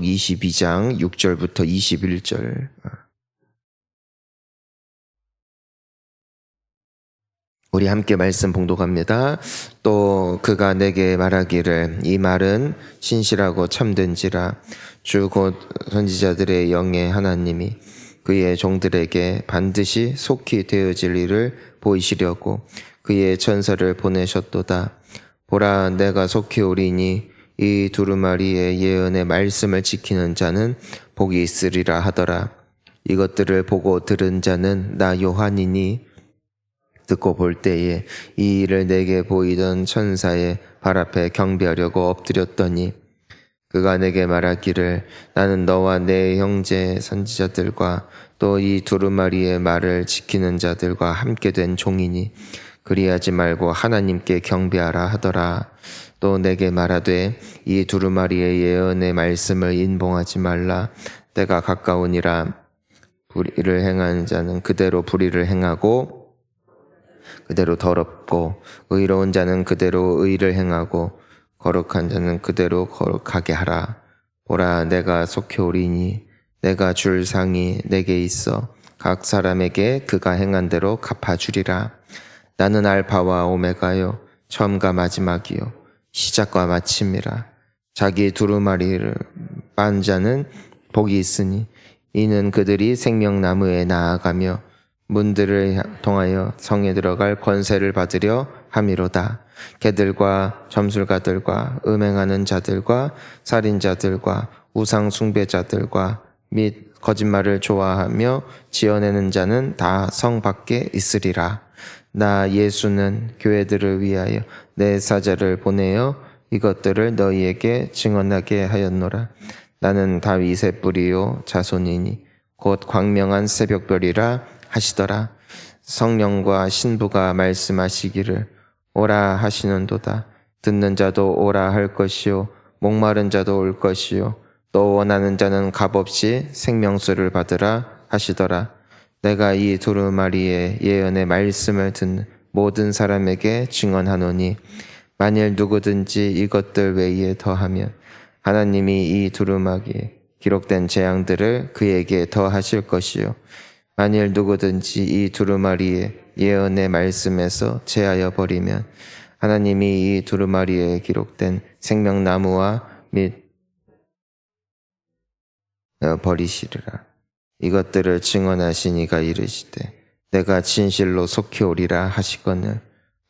22장 6절부터 21절. 우리 함께 말씀 봉독합니다. 또 그가 내게 말하기를 이 말은 신실하고 참된지라 주 곧 선지자들의 영의 하나님이 그의 종들에게 반드시 속히 되어질 일을 보이시려고 그의 천사를 보내셨도다. 보라, 내가 속히 오리니 이 두루마리의 예언의 말씀을 지키는 자는 복이 있으리라 하더라. 이것들을 보고 들은 자는 나 요한이니 듣고 볼 때에 이 일을 내게 보이던 천사의 발 앞에 경배하려고 엎드렸더니 그가 내게 말하기를 나는 너와 내 형제 선지자들과 또 이 두루마리의 말을 지키는 자들과 함께 된 종이니 그리하지 말고 하나님께 경배하라 하더라. 또 내게 말하되 이 두루마리의 예언의 말씀을 인봉하지 말라. 때가 가까우니라. 불의를 행하는 자는 그대로 불의를 행하고 그대로 더럽고 의로운 자는 그대로 의를 행하고 거룩한 자는 그대로 거룩하게 하라. 보라, 내가 속히 오리니 내가 줄 상이 내게 있어 각 사람에게 그가 행한 대로 갚아주리라. 나는 알파와 오메가요 처음과 마지막이요 시작과 마침이라. 자기 두루마리를 빤 자는 복이 있으니 이는 그들이 생명나무에 나아가며 문들을 통하여 성에 들어갈 권세를 받으려 함이로다. 개들과 점술가들과 음행하는 자들과 살인자들과 우상 숭배자들과 및 거짓말을 좋아하며 지어내는 자는 다 성 밖에 있으리라. 나 예수는 교회들을 위하여 내 사자를 보내어 이것들을 너희에게 증언하게 하였노라. 나는 다윗의 뿌리요 자손이니 곧 광명한 새벽별이라 하시더라. 성령과 신부가 말씀하시기를 오라 하시는도다. 듣는 자도 오라 할 것이요 목마른 자도 올 것이요 또 원하는 자는 값없이 생명수를 받으라 하시더라. 내가 이 두루마리의 예언의 말씀을 듣는 모든 사람에게 증언하노니 만일 누구든지 이것들 외에 더하면 하나님이 이 두루마리에 기록된 재앙들을 그에게 더하실 것이요 만일 누구든지 이 두루마리의 예언의 말씀에서 제하여 버리면 하나님이 이 두루마리에 기록된 생명나무와 및 버리시리라. 이것들을 증언하신 이가 이르시되 내가 진실로 속히 오리라 하시거늘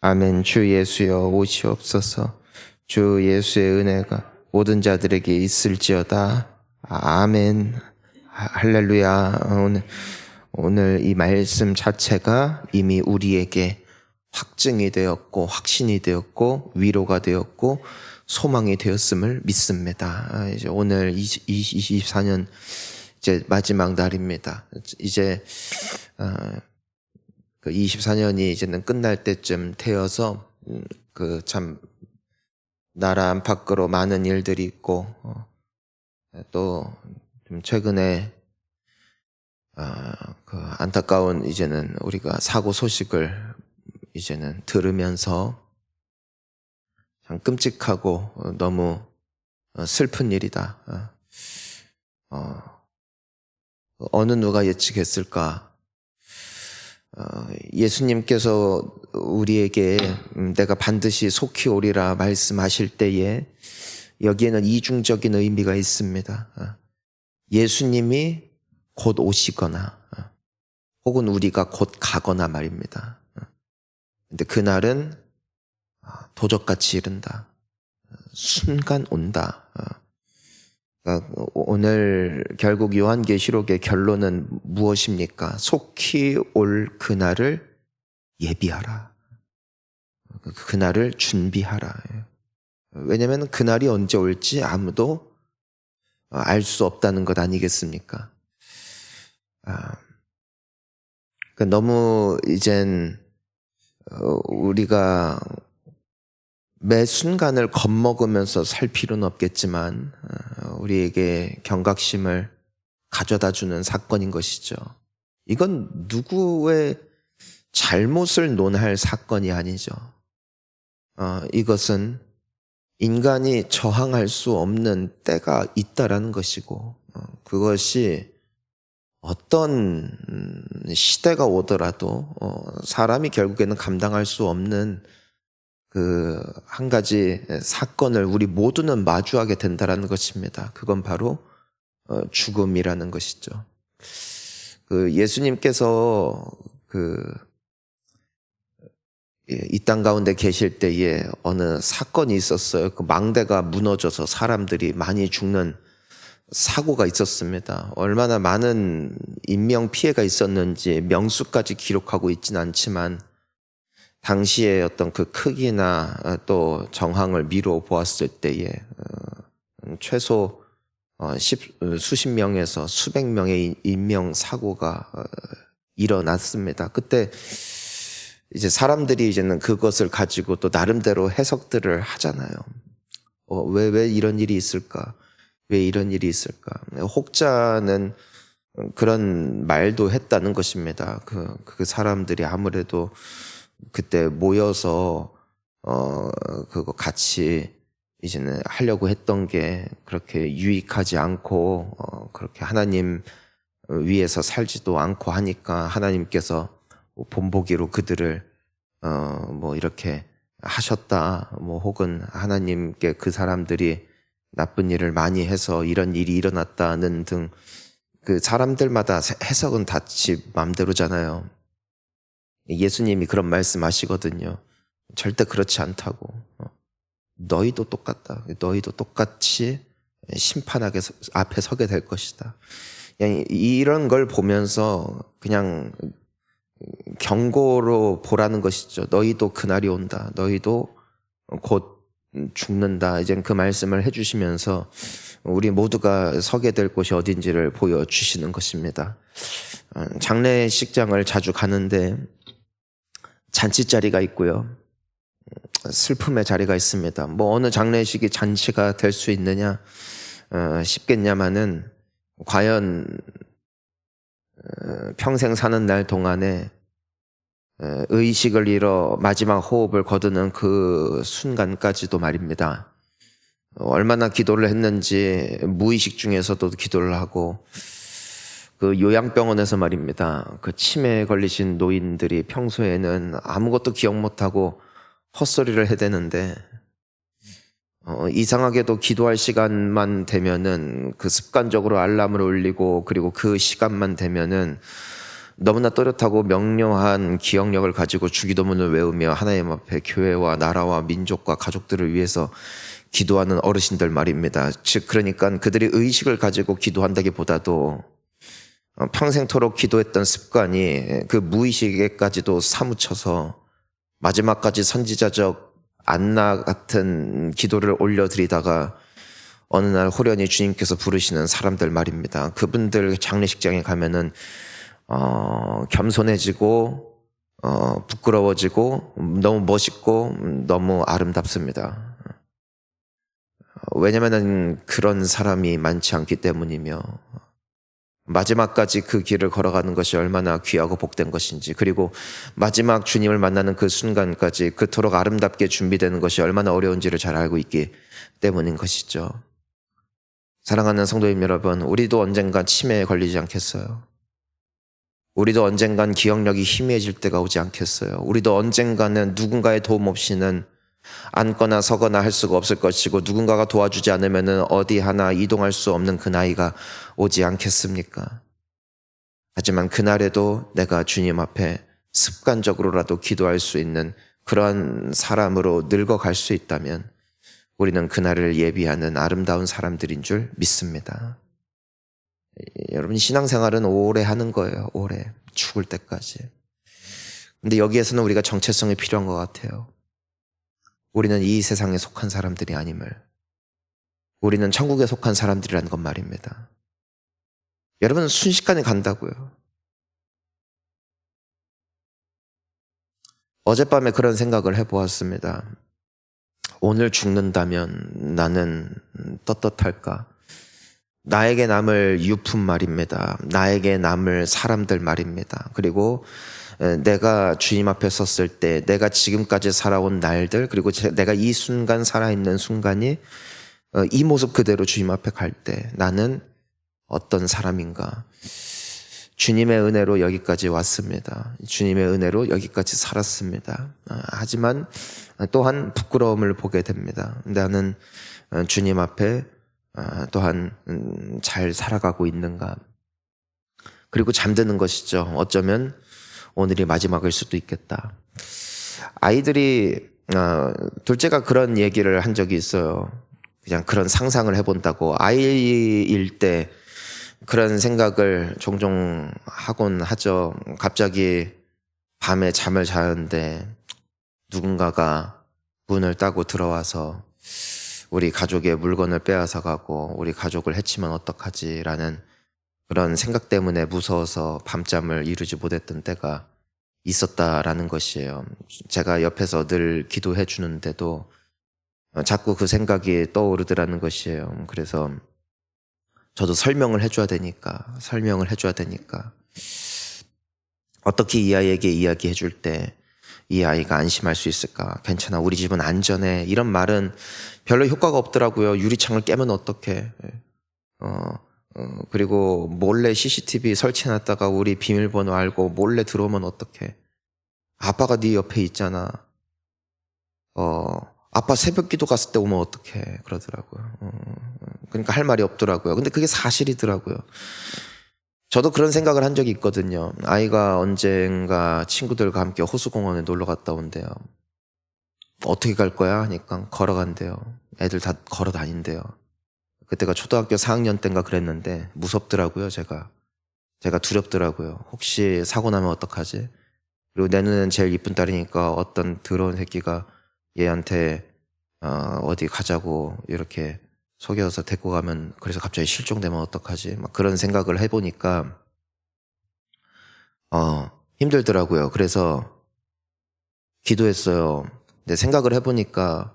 아멘. 주 예수여 오시옵소서. 주 예수의 은혜가 모든 자들에게 있을지어다. 아멘. 할렐루야. 오늘 이 말씀 자체가 이미 우리에게 확증이 되었고 확신이 되었고 위로가 되었고 소망이 되었음을 믿습니다. 이제 오늘 2024년 이제 마지막 날입니다. 이제 그 24년이 이제는 끝날 때쯤 되어서 그 참 나라 안팎으로 많은 일들이 있고 또 좀 최근에 그 안타까운 이제는 우리가 사고 소식을 이제는 들으면서 참 끔찍하고 너무 슬픈 일이다. 어느 누가 예측했을까? 예수님께서 우리에게 내가 반드시 속히 오리라 말씀하실 때에 여기에는 이중적인 의미가 있습니다. 예수님이 곧 오시거나 혹은 우리가 곧 가거나 말입니다. 근데 그날은 도적같이 이른다. 순간 온다. 그러니까 오늘 결국 요한계시록의 결론은 무엇입니까? 속히 올 그날을 예비하라. 그날을 준비하라. 왜냐하면 그날이 언제 올지 아무도 알 수 없다는 것 아니겠습니까? 그러니까 너무 이젠 우리가 매 순간을 겁먹으면서 살 필요는 없겠지만 우리에게 경각심을 가져다주는 사건인 것이죠. 이건 누구의 잘못을 논할 사건이 아니죠. 이것은 인간이 저항할 수 없는 때가 있다라는 것이고, 그것이 어떤 시대가 오더라도 사람이 결국에는 감당할 수 없는 그 한 가지 사건을 우리 모두는 마주하게 된다라는 것입니다. 그건 바로 죽음이라는 것이죠. 그 예수님께서 이 땅 가운데 계실 때에 어느 사건이 있었어요. 그 망대가 무너져서 사람들이 많이 죽는 사고가 있었습니다. 얼마나 많은 인명 피해가 있었는지 명수까지 기록하고 있진 않지만 당시의 어떤 그 크기나 또 정황을 미루어 보았을 때에 최소 수십 명에서 수백 명의 인명 사고가 일어났습니다. 그때 이제 사람들이 이제는 그것을 가지고 또 나름대로 해석들을 하잖아요. 왜 이런 일이 있을까? 왜 이런 일이 있을까? 혹자는 그런 말도 했다는 것입니다. 그 사람들이 아무래도 그때 모여서 그거 같이 이제는 하려고 했던 게 그렇게 유익하지 않고 그렇게 하나님 위에서 살지도 않고 하니까 하나님께서 본보기로 그들을 뭐 이렇게 하셨다, 뭐 혹은 하나님께 그 사람들이 나쁜 일을 많이 해서 이런 일이 일어났다는 등 그 사람들마다 해석은 다 지 맘대로잖아요. 예수님이 그런 말씀하시거든요. 절대 그렇지 않다고. 너희도 똑같다. 너희도 똑같이 심판하게 앞에 서게 될 것이다. 그냥 이런 걸 보면서 그냥 경고로 보라는 것이죠. 너희도 그날이 온다. 너희도 곧 죽는다. 이제 그 말씀을 해주시면서 우리 모두가 서게 될 곳이 어딘지를 보여주시는 것입니다. 장례식장을 자주 가는데 잔치자리가 있고요. 슬픔의 자리가 있습니다. 뭐 어느 장례식이 잔치가 될 수 있느냐 싶겠냐마는 과연 평생 사는 날 동안에 의식을 잃어 마지막 호흡을 거두는 그 순간까지도 말입니다. 얼마나 기도를 했는지 무의식 중에서도 기도를 하고 그 요양병원에서 말입니다. 그 치매에 걸리신 노인들이 평소에는 아무것도 기억 못하고 헛소리를 해대는데 이상하게도 기도할 시간만 되면은 그 습관적으로 알람을 울리고 그리고 그 시간만 되면은 너무나 또렷하고 명료한 기억력을 가지고 주기도문을 외우며 하나님 앞에 교회와 나라와 민족과 가족들을 위해서 기도하는 어르신들 말입니다. 즉 그러니까 그들이 의식을 가지고 기도한다기보다도 평생토록 기도했던 습관이 그 무의식에까지도 사무쳐서 마지막까지 선지자적 안나 같은 기도를 올려드리다가 어느 날 호련히 주님께서 부르시는 사람들 말입니다. 그분들 장례식장에 가면은 겸손해지고 부끄러워지고 너무 멋있고 너무 아름답습니다. 왜냐면은 그런 사람이 많지 않기 때문이며 마지막까지 그 길을 걸어가는 것이 얼마나 귀하고 복된 것인지, 그리고 마지막 주님을 만나는 그 순간까지 그토록 아름답게 준비되는 것이 얼마나 어려운지를 잘 알고 있기 때문인 것이죠. 사랑하는 성도님 여러분, 우리도 언젠간 치매에 걸리지 않겠어요? 우리도 언젠간 기억력이 희미해질 때가 오지 않겠어요? 우리도 언젠가는 누군가의 도움 없이는 앉거나 서거나 할 수가 없을 것이고 누군가가 도와주지 않으면 어디 하나 이동할 수 없는 그 나이가 오지 않겠습니까? 하지만 그날에도 내가 주님 앞에 습관적으로라도 기도할 수 있는 그런 사람으로 늙어갈 수 있다면 우리는 그날을 예비하는 아름다운 사람들인 줄 믿습니다. 여러분, 신앙생활은 오래 하는 거예요. 오래. 죽을 때까지. 근데 여기에서는 우리가 정체성이 필요한 것 같아요. 우리는 이 세상에 속한 사람들이 아님을, 우리는 천국에 속한 사람들이라는 것 말입니다. 여러분은 순식간에 간다고요. 어젯밤에 그런 생각을 해보았습니다. 오늘 죽는다면 나는 떳떳할까? 나에게 남을 유품 말입니다. 나에게 남을 사람들 말입니다. 그리고 내가 주님 앞에 섰을 때 내가 지금까지 살아온 날들 그리고 내가 이 순간 살아있는 순간이 이 모습 그대로 주님 앞에 갈 때 나는 어떤 사람인가. 주님의 은혜로 여기까지 왔습니다. 주님의 은혜로 여기까지 살았습니다. 하지만 또한 부끄러움을 보게 됩니다. 나는 주님 앞에 또한 잘 살아가고 있는가. 그리고 잠드는 것이죠. 어쩌면 오늘이 마지막일 수도 있겠다. 아이들이 둘째가 그런 얘기를 한 적이 있어요. 그냥 그런 상상을 해본다고. 아이일 때 그런 생각을 종종 하곤 하죠. 갑자기 밤에 잠을 자는데 누군가가 문을 따고 들어와서 우리 가족의 물건을 빼앗아 가고 우리 가족을 해치면 어떡하지라는 그런 생각 때문에 무서워서 밤잠을 이루지 못했던 때가 있었다라는 것이에요. 제가 옆에서 늘 기도해 주는데도 자꾸 그 생각이 떠오르더라는 것이에요. 그래서 저도 설명을 해줘야 되니까 어떻게 이 아이에게 이야기해 줄 때 이 아이가 안심할 수 있을까? 괜찮아, 우리 집은 안전해. 이런 말은 별로 효과가 없더라고요. 유리창을 깨면 어떡해. 그리고 몰래 CCTV 설치해놨다가 우리 비밀번호 알고 몰래 들어오면 어떡해. 아빠가 네 옆에 있잖아. 아빠 새벽기도 갔을 때 오면 어떡해. 그러더라고요. 그러니까 할 말이 없더라고요. 근데 그게 사실이더라고요. 저도 그런 생각을 한 적이 있거든요. 아이가 언젠가 친구들과 함께 호수공원에 놀러 갔다 온대요. 어떻게 갈 거야? 하니까 걸어간대요. 애들 다 걸어 다닌대요. 그때가 초등학교 4학년 때인가 그랬는데 무섭더라고요. 제가 두렵더라고요. 혹시 사고 나면 어떡하지? 그리고 내 눈엔 제일 이쁜 딸이니까 어떤 더러운 새끼가 얘한테 어디 가자고 이렇게 속여서 데리고 가면, 그래서 갑자기 실종되면 어떡하지? 막 그런 생각을 해보니까 힘들더라고요. 그래서 기도했어요. 근데 생각을 해보니까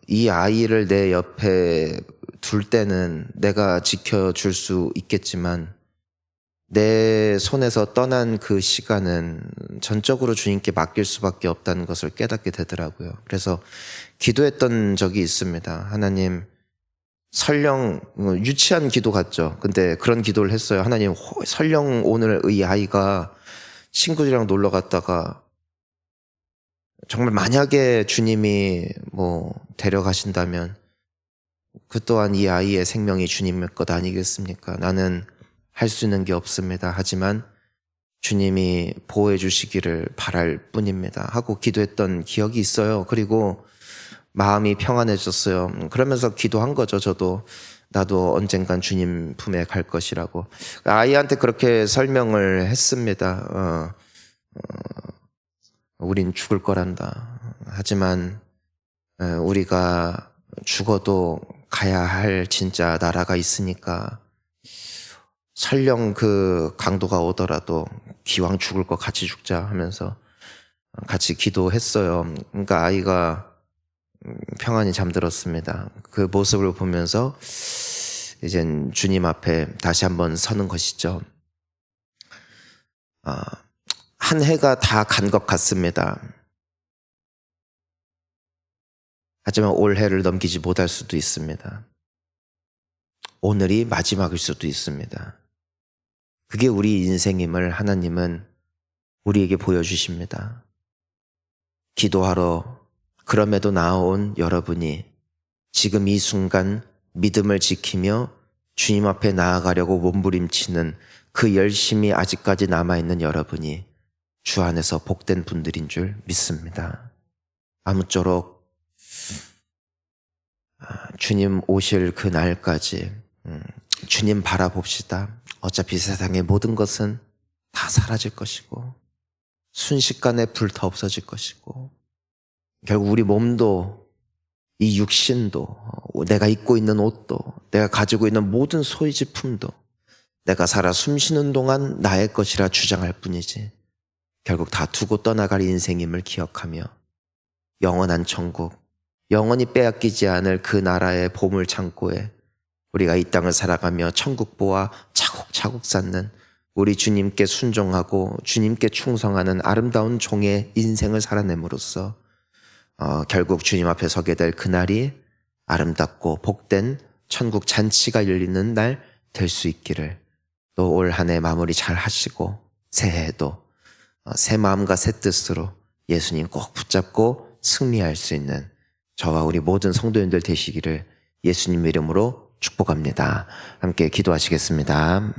이 아이를 내 옆에 둘 때는 내가 지켜줄 수 있겠지만 내 손에서 떠난 그 시간은 전적으로 주님께 맡길 수밖에 없다는 것을 깨닫게 되더라고요. 그래서 기도했던 적이 있습니다. 하나님, 설령 유치한 기도 같죠. 근데 그런 기도를 했어요. 하나님, 설령 오늘 이 아이가 친구들이랑 놀러 갔다가 정말 만약에 주님이 데려가신다면 그 또한 이 아이의 생명이 주님의 것 아니겠습니까? 나는 할 수 있는 게 없습니다. 하지만 주님이 보호해 주시기를 바랄 뿐입니다. 하고 기도했던 기억이 있어요. 그리고 마음이 평안해졌어요. 그러면서 기도한 거죠. 저도 나도 언젠간 주님 품에 갈 것이라고. 아이한테 그렇게 설명을 했습니다. 우린 죽을 거란다. 하지만 우리가 죽어도 가야 할 진짜 나라가 있으니까 설령 그 강도가 오더라도 기왕 죽을 거 같이 죽자 하면서 같이 기도했어요. 그러니까 아이가 평안히 잠들었습니다. 그 모습을 보면서 이젠 주님 앞에 다시 한번 서는 것이죠. 한 해가 다 간 것 같습니다. 하지만 올해를 넘기지 못할 수도 있습니다. 오늘이 마지막일 수도 있습니다. 그게 우리 인생임을 하나님은 우리에게 보여주십니다. 기도하러 그럼에도 나온 여러분이 지금 이 순간 믿음을 지키며 주님 앞에 나아가려고 몸부림치는 그 열심이 아직까지 남아있는 여러분이 주 안에서 복된 분들인 줄 믿습니다. 아무쪼록 주님 오실 그 날까지 주님 바라봅시다. 어차피 세상의 모든 것은 다 사라질 것이고 순식간에 불타 없어질 것이고 결국 우리 몸도 이 육신도 내가 입고 있는 옷도 내가 가지고 있는 모든 소유지품도 내가 살아 숨쉬는 동안 나의 것이라 주장할 뿐이지 결국 다 두고 떠나갈 인생임을 기억하며 영원한 천국, 영원히 빼앗기지 않을 그 나라의 보물 창고에 우리가 이 땅을 살아가며 천국보와 차곡차곡 쌓는 우리 주님께 순종하고 주님께 충성하는 아름다운 종의 인생을 살아냄으로써 결국 주님 앞에 서게 될 그날이 아름답고 복된 천국 잔치가 열리는 날 될 수 있기를, 또 올 한 해 마무리 잘 하시고 새해에도 새 마음과 새 뜻으로 예수님 꼭 붙잡고 승리할 수 있는 저와 우리 모든 성도님들 되시기를 예수님 이름으로 축복합니다. 함께 기도하시겠습니다.